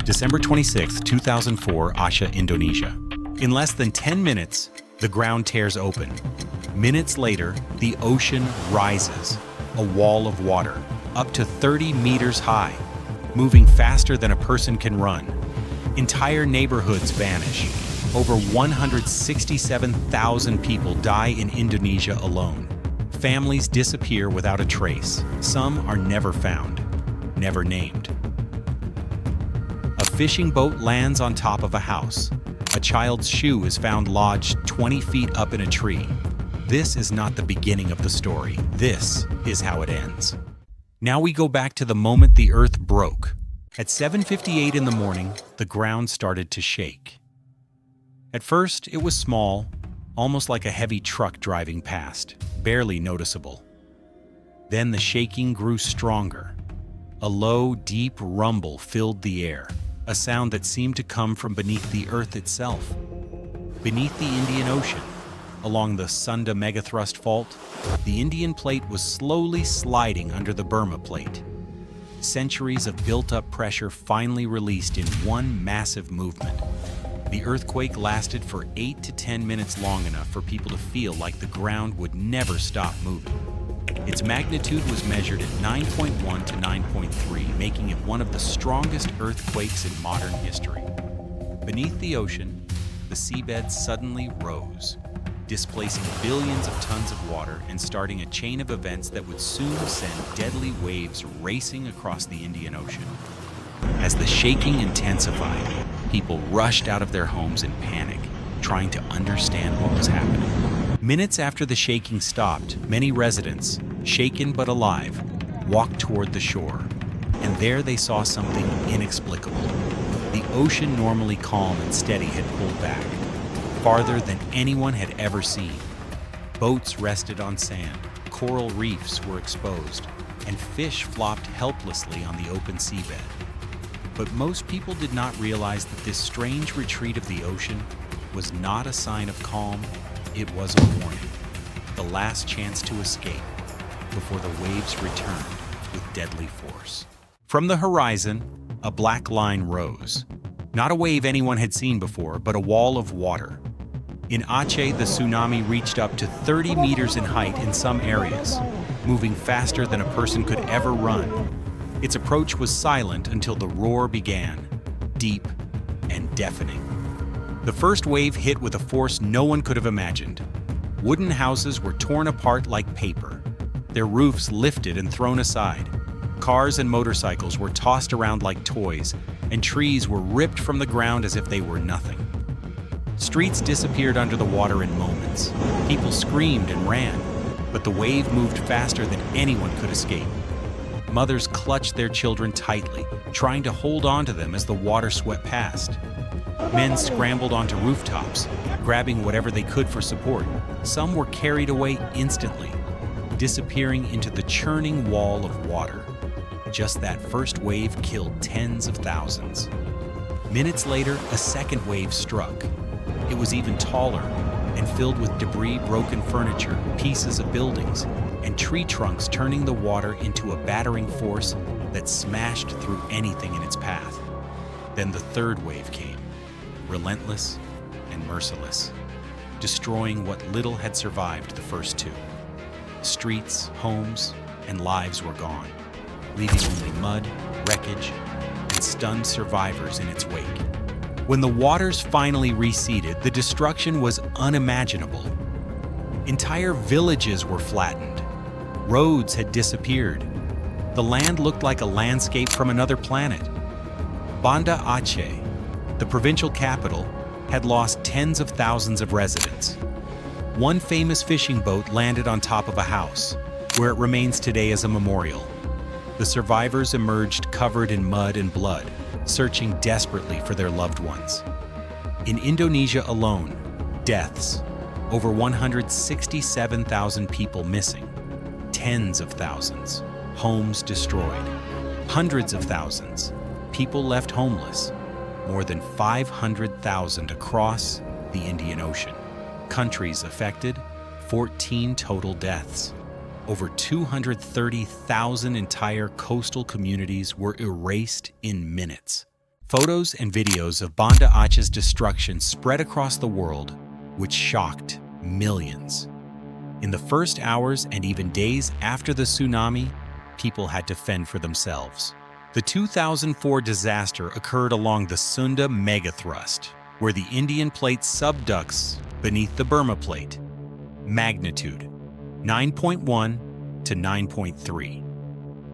December 26, 2004, Aceh, Indonesia. In less than 10 minutes, the ground tears open. Minutes later, the ocean rises, a wall of water, up to 30 meters high, moving faster than a person can run. Entire neighborhoods vanish. Over 167,000 people die in Indonesia alone. Families disappear without a trace. Some are never found, never named. A fishing boat lands on top of a house. A child's shoe is found lodged 20 feet up in a tree. This is not the beginning of the story. This is how it ends. Now we go back to the moment the earth broke. At 7:58 in the morning, the ground started to shake. At first, it was small, almost like a heavy truck driving past, barely noticeable. Then the shaking grew stronger. A low, deep rumble filled the air, a sound that seemed to come from beneath the earth itself. Beneath the Indian Ocean, along the Sunda megathrust fault, the Indian plate was slowly sliding under the Burma plate. Centuries of built-up pressure finally released in one massive movement. The earthquake lasted for 8 to 10 minutes, long enough for people to feel like the ground would never stop moving. Its magnitude was measured at 9.1 to 9.3, making it one of the strongest earthquakes in modern history. Beneath the ocean, the seabed suddenly rose, displacing billions of tons of water and starting a chain of events that would soon send deadly waves racing across the Indian Ocean. As the shaking intensified, people rushed out of their homes in panic, trying to understand what was happening. Minutes after the shaking stopped, many residents, shaken but alive, walked toward the shore, and there they saw something inexplicable. The ocean, normally calm and steady, had pulled back, farther than anyone had ever seen. Boats rested on sand, coral reefs were exposed, and fish flopped helplessly on the open seabed. But most people did not realize that this strange retreat of the ocean was not a sign of calm, it was a warning. The last chance to escape before the waves returned with deadly force. From the horizon, a black line rose. Not a wave anyone had seen before, but a wall of water. In Aceh, the tsunami reached up to 30 meters in height in some areas, moving faster than a person could ever run. Its approach was silent until the roar began, deep and deafening. The first wave hit with a force no one could have imagined. Wooden houses were torn apart like paper, their roofs lifted and thrown aside. Cars and motorcycles were tossed around like toys, and trees were ripped from the ground as if they were nothing. Streets disappeared under the water in moments. People screamed and ran, but the wave moved faster than anyone could escape. Mothers clutched their children tightly, trying to hold on to them as the water swept past. Men scrambled onto rooftops, grabbing whatever they could for support. Some were carried away instantly, disappearing into the churning wall of water. Just that first wave killed tens of thousands. Minutes later, a second wave struck. It was even taller and filled with debris, broken furniture, pieces of buildings, and tree trunks, turning the water into a battering force that smashed through anything in its path. Then the third wave came, relentless and merciless, destroying what little had survived the first two. Streets, homes, and lives were gone, leaving only mud, wreckage, and stunned survivors in its wake. When the waters finally receded, the destruction was unimaginable. Entire villages were flattened. Roads had disappeared. The land looked like a landscape from another planet. Banda Aceh, the provincial capital, had lost tens of thousands of residents. One famous fishing boat landed on top of a house, where it remains today as a memorial. The survivors emerged covered in mud and blood, searching desperately for their loved ones. In Indonesia alone, deaths, over 167,000 people missing, tens of thousands, homes destroyed, hundreds of thousands, people left homeless, more than 500,000 across the Indian Ocean. Countries affected, 14 total deaths. Over 230,000 entire coastal communities were erased in minutes. Photos and videos of Banda Aceh's destruction spread across the world, which shocked millions. In the first hours and even days after the tsunami, people had to fend for themselves. The 2004 disaster occurred along the Sunda megathrust, where the Indian plate subducts beneath the Burma plate. Magnitude 9.1 to 9.3.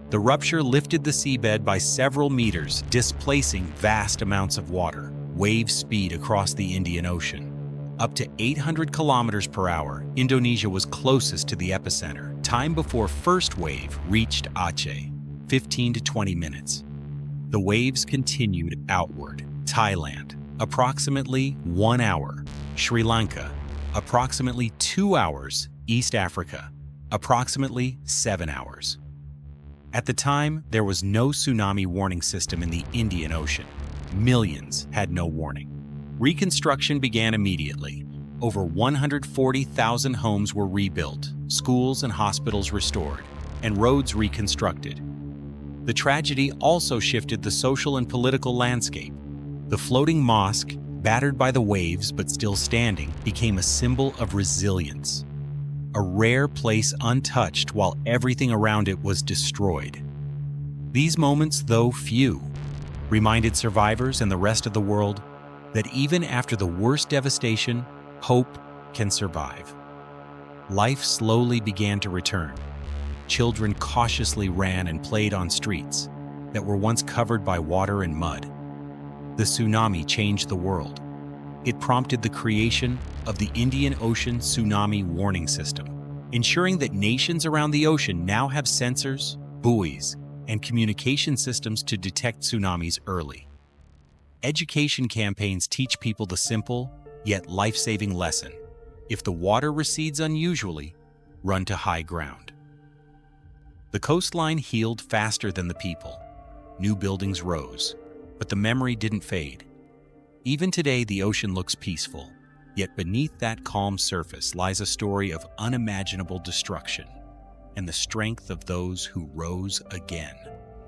The rupture lifted the seabed by several meters, displacing vast amounts of water. Wave speed across the Indian Ocean. Up to 800 kilometers per hour, Indonesia was closest to the epicenter. Time before first wave reached Aceh, 15 to 20 minutes. The waves continued outward. Thailand, approximately 1 hour. Sri Lanka, approximately 2 hours. East Africa, approximately 7 hours. At the time, there was no tsunami warning system in the Indian Ocean. Millions had no warning. Reconstruction began immediately. Over 140,000 homes were rebuilt, schools and hospitals restored, and roads reconstructed. The tragedy also shifted the social and political landscape. The floating mosque, battered by the waves but still standing, became a symbol of resilience. A rare place untouched while everything around it was destroyed. These moments, though few, reminded survivors and the rest of the world that even after the worst devastation, hope can survive. Life slowly began to return. Children cautiously ran and played on streets that were once covered by water and mud. The tsunami changed the world. It prompted the creation of the Indian Ocean Tsunami Warning System, ensuring that nations around the ocean now have sensors, buoys, and communication systems to detect tsunamis early. Education campaigns teach people the simple, yet life-saving lesson: if the water recedes unusually, run to high ground. The coastline healed faster than the people. New buildings rose, but the memory didn't fade. Even today, the ocean looks peaceful, yet beneath that calm surface lies a story of unimaginable destruction and the strength of those who rose again.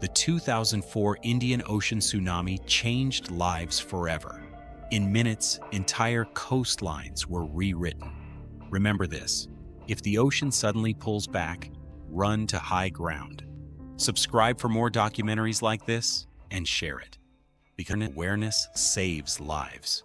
The 2004 Indian Ocean tsunami changed lives forever. In minutes, entire coastlines were rewritten. Remember this: if the ocean suddenly pulls back, run to high ground. Subscribe for more documentaries like this and share it, because awareness saves lives.